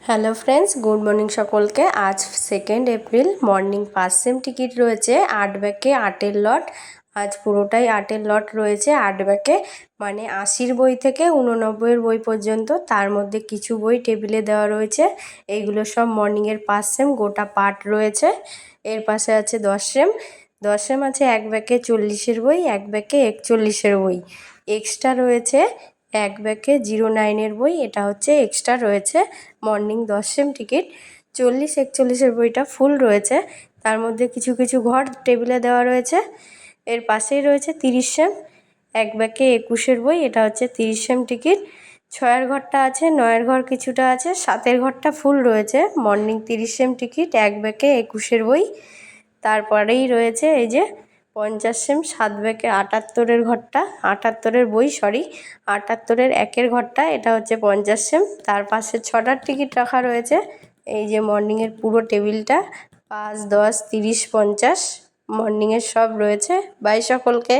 Hello friends, good morning সকলকে। আজ 2 April. Morning first same ticket রয়েছে 8 ব্যাকে 8-এর লট। আজ পুরোটাই 8-এর লট রয়েছে 8 ব্যাকে, মানে 80-র বই থেকে 89-এর বই পর্যন্ত। তার মধ্যে কিছু বই টেবিলে দেওয়া রয়েছে। এইগুলো সব মর্নিংয়ের ফার্স্ট সেম, গোটা পার্ট রয়েছে। এর পাশে আছে 10 সেম। 10 সেম আছে 1 ব্যাকে 40-এর বই, 1 ব্যাকে 41-এর বই। এক্সট্রা রয়েছে 1 ব্যাকে 09-এর বই, এটা হচ্ছে এক্সট্রা রয়েছে। Morning 10 same ticket. 40-41-এর বইটা ফুল রয়েছে, তার মধ্যে কিছু কিছু ঘর টেবিলে দেওয়া রয়েছে। এর পাশেই রয়েছে 30 সেম, 1 ব্যাকে 21-এর বই, এটা হচ্ছে 30 সেম টিকিট। 6-এর ঘরটা আছে, 9-এর ঘর কিছুটা আছে, 7-এর ঘরটা ফুল রয়েছে। মর্নিং 30 সেম টিকিট, 1 ব্যাকে 21-এর বই। তারপরেই রয়েছে এই যে 50 সেম, 7 ব্যাকে 78-এর ঘরটা, 78-এর বই, 78-এর 1-এর ঘরটা, এটা হচ্ছে 50 সেম। তার পাশে 6টার টিকিট রাখা রয়েছে। এই যে মর্নিংয়ের পুরো টেবিলটা 5, 10, 30, 50 মর্নিংয়ের সব রয়েছে। বাই সকলকে।